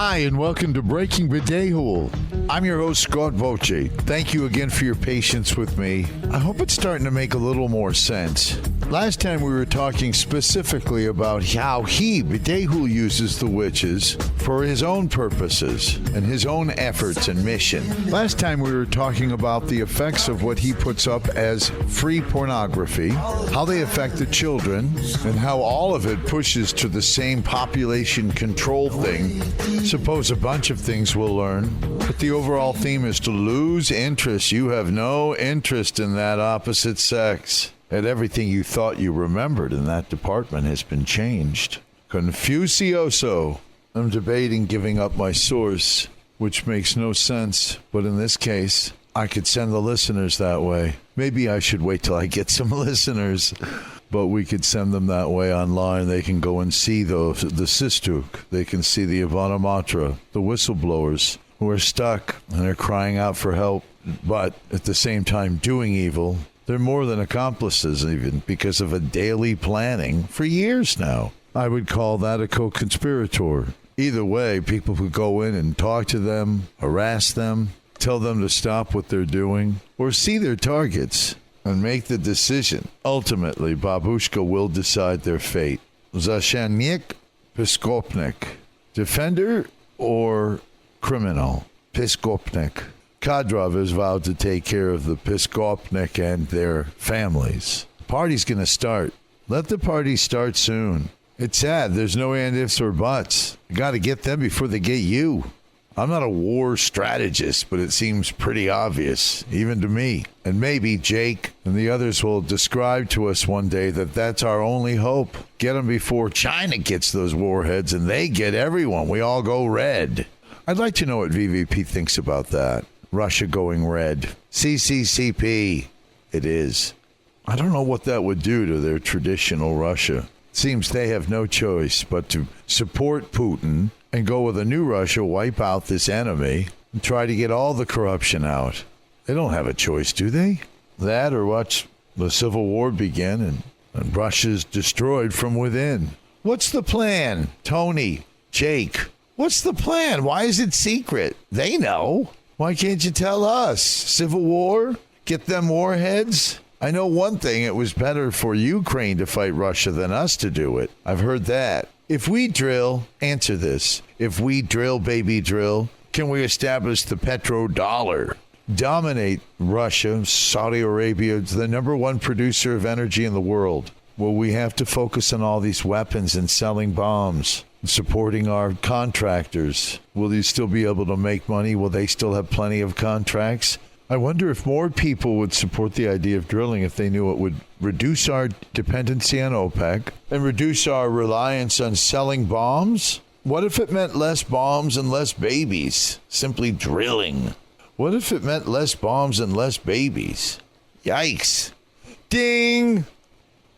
Hi, and welcome to Breaking Bidehul. I'm your host, Scott Voce. Thank you again for your patience with me. I hope it's starting to make a little more sense. Last time we were talking specifically about how Bidehul uses the witches for his own purposes and his own efforts and mission. Last time we were talking about the effects of what he puts up as free pornography, how they affect the children, and how all of it pushes to the same population control thing. Suppose a bunch of things we'll learn, but the overall theme is to lose interest. You have no interest in that opposite sex. And everything you thought you remembered in that department has been changed. Confucioso. I'm debating giving up my source, which makes no sense. But in this case, I could send the listeners that way. Maybe I should wait till I get some listeners. But we could send them that way online. They can go and see the Sistuk. They can see the Ivanamatra, the whistleblowers who are stuck and are crying out for help, but at the same time doing evil. They're more than accomplices even because of a daily planning for years now. I would call that a co-conspirator. Either way, people could go in and talk to them, harass them, tell them to stop what they're doing, or see their targets and make the decision. Ultimately, Babushka will decide their fate. Zashanik, Piskopnik. Defender or criminal? Piskopnik. Kadyrov has vowed to take care of the Piskopnik and their families. The party's going to start. Let the party start soon. It's sad. There's no and ifs or buts. You got to get them before they get you. I'm not a war strategist, but it seems pretty obvious, even to me. And maybe Jake and the others will describe to us one day that that's our only hope. Get them before China gets those warheads and they get everyone. We all go red. I'd like to know what VVP thinks about that. Russia going red. CCCP. It is. I don't know what that would do to their traditional Russia. It seems they have no choice but to support Putin and go with a new Russia, wipe out this enemy, and try to get all the corruption out. They don't have a choice, do they? That or watch the Civil War begin and Russia's destroyed from within. What's the plan? Tony, Jake, what's the plan? Why is it secret? They know. Why can't you tell us? Civil War? Get them warheads? I know one thing, it was better for Ukraine to fight Russia than us to do it. I've heard that. If we drill, answer this. If we drill, baby drill, can we establish the petrodollar? Dominate Russia, Saudi Arabia, the number one producer of energy in the world. Will we have to focus on all these weapons and selling bombs? Supporting our contractors. Will they still be able to make money? Will they still have plenty of contracts? I wonder if more people would support the idea of drilling if they knew it would reduce our dependency on OPEC and reduce our reliance on selling bombs. What if it meant less bombs and less babies? Simply drilling. What if it meant less bombs and less babies? Yikes. Ding!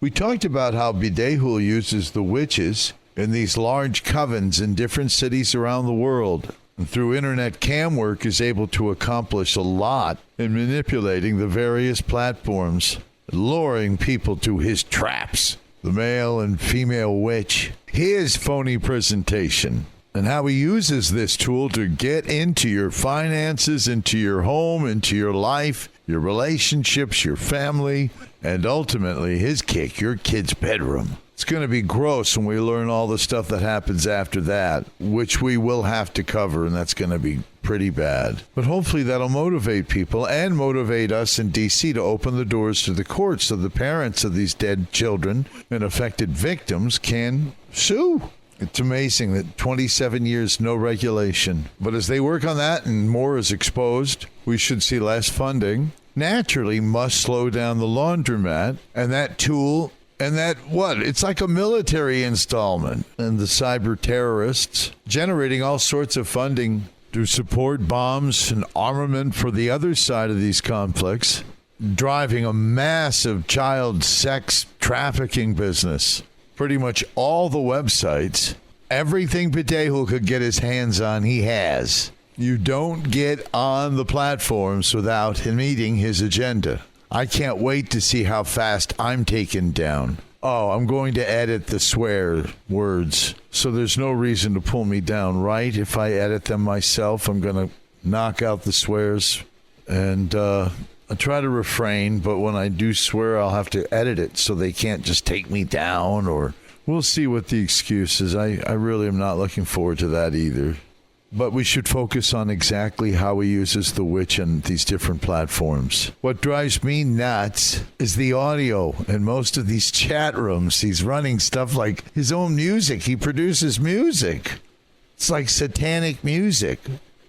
We talked about how Bidehul uses the witches in these large covens in different cities around the world. And through internet cam work is able to accomplish a lot in manipulating the various platforms, luring people to his traps. The male and female witch. His phony presentation and how he uses this tool to get into your finances, into your home, into your life, your relationships, your family, and ultimately his kick, your kid's bedroom. It's going to be gross when we learn all the stuff that happens after that, which we will have to cover, and that's going to be pretty bad. But hopefully that'll motivate people and motivate us in D.C. to open the doors to the courts so the parents of these dead children and affected victims can sue. It's amazing that 27 years, no regulation. But as they work on that and more is exposed, we should see less funding. Naturally must slow down the laundromat, and that tool. And that, it's like a military installment. And the cyber terrorists generating all sorts of funding to support bombs and armament for the other side of these conflicts, driving a massive child sex trafficking business. Pretty much all the websites, everything Bidehul could get his hands on, he has. You don't get on the platforms without him meeting his agenda. I can't wait to see how fast I'm taken down. Oh, I'm going to edit the swear words, so there's no reason to pull me down, right? If I edit them myself, I'm going to knock out the swears, and I try to refrain, but when I do swear, I'll have to edit it so they can't just take me down, or we'll see what the excuse is. I really am not looking forward to that either. But we should focus on exactly how he uses the witch on these different platforms. What drives me nuts is the audio in most of these chat rooms. He's running stuff like his own music. He produces music. It's like satanic music.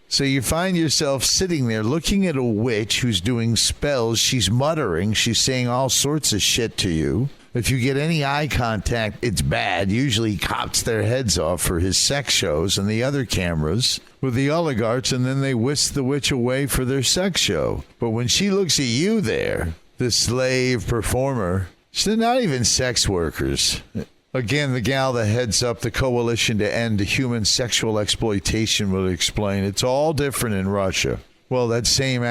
So you find yourself sitting there looking at a witch who's doing spells. She's muttering. She's saying all sorts of shit to you. If you get any eye contact, it's bad. Usually he cops their heads off for his sex shows and the other cameras with the oligarchs, and then they whisk the witch away for their sex show. But when she looks at you there, the slave performer, they're not even sex workers. Again, the gal that heads up the coalition to end human sexual exploitation would explain it's all different in Russia. Well, that same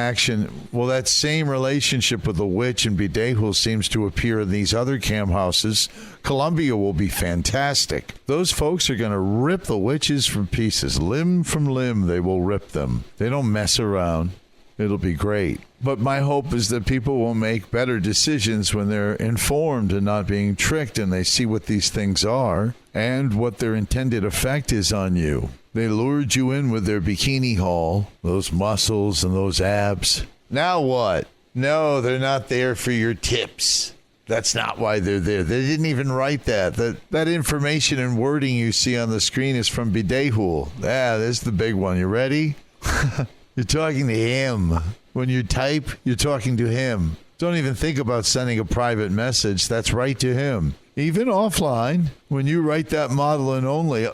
relationship with the witch and Bidehul seems to appear in these other cam houses. Colombia will be fantastic. Those folks are going to rip the witches from pieces. Limb from limb, they will rip them. They don't mess around. It'll be great. But my hope is that people will make better decisions when they're informed and not being tricked, and they see what these things are and what their intended effect is on you. They lured you in with their bikini haul, those muscles and those abs. Now what? No, they're not there for your tips. That's not why they're there. They didn't even write that. That information and wording you see on the screen is from Bidehul. There's the big one. You ready? You're talking to him. When you type, you're talking to him. Don't even think about sending a private message. That's right to him. Even offline, when you write that model and only,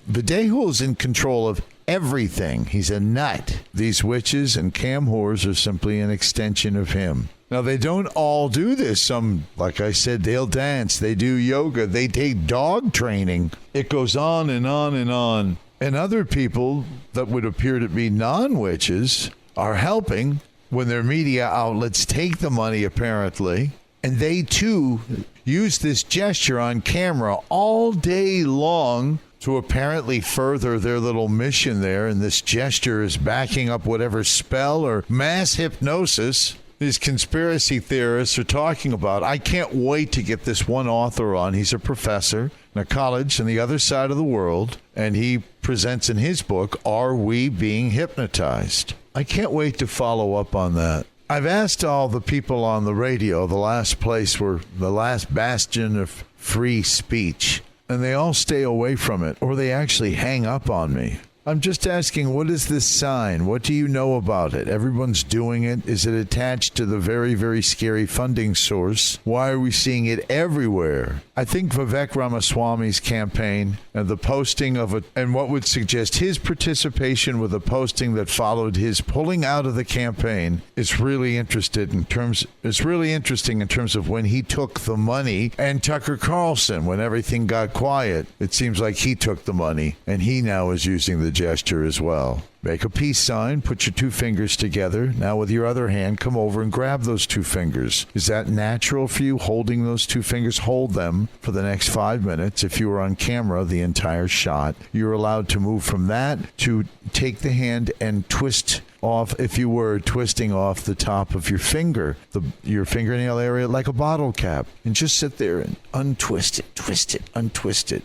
Bidehul's in control of everything. He's a nut. These witches and cam whores are simply an extension of him. Now, they don't all do this. Some, like I said, they'll dance. They do yoga. They take dog training. It goes on and on and on. And other people that would appear to be non-witches are helping when their media outlets take the money, apparently. And they, too, use this gesture on camera all day long to apparently further their little mission there. And this gesture is backing up whatever spell or mass hypnosis these conspiracy theorists are talking about. I can't wait to get this one author on. He's a professor in a college on the other side of the world, and he presents in his book, Are We Being Hypnotized? I can't wait to follow up on that. I've asked all the people on the radio, the last place where the last bastion of free speech, and they all stay away from it, or they actually hang up on me. I'm just asking, what is this sign? What do you know about it? Everyone's doing it. Is it attached to the very, very scary funding source? Why are we seeing it everywhere? I think Vivek Ramaswamy's campaign and the posting of it, and what would suggest his participation with a posting that followed his pulling out of the campaign is really interesting in terms of when he took the money, and Tucker Carlson, when everything got quiet. It seems like he took the money, and he now is using the gesture as well. Make a peace sign, put your two fingers together. Now with your other hand, come over and grab those two fingers. Is that natural for you, holding those two fingers? Hold them for the next 5 minutes. If you were on camera, the entire shot. You're allowed to move from that to take the hand and twist off, if you were twisting off the top of your finger, your fingernail area, like a bottle cap. And just sit there and untwist it, twist it, untwist it.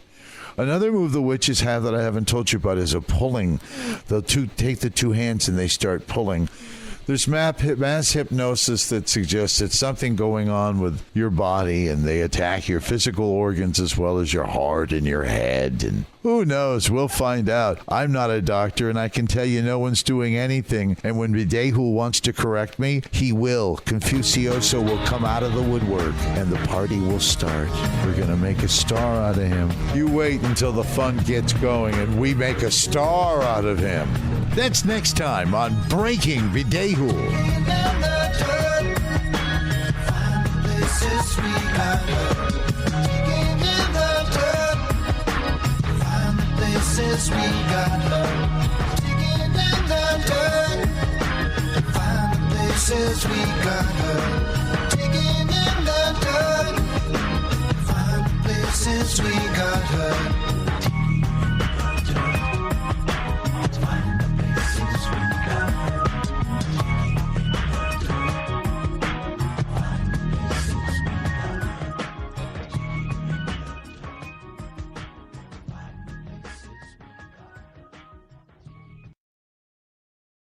Another move the witches have that I haven't told you about is a pulling. They'll take the two hands and they start pulling. There's mass hypnosis that suggests it's something going on with your body, and they attack your physical organs as well as your heart and your head. And who knows? We'll find out. I'm not a doctor, and I can tell you no one's doing anything. And when Bidehul wants to correct me, he will. Confucioso will come out of the woodwork, and the party will start. We're going to make a star out of him. You wait until the fun gets going, and we make a star out of him. That's next time on Breaking Bidehul. We got her digging in the dirt. Find since we got hurt.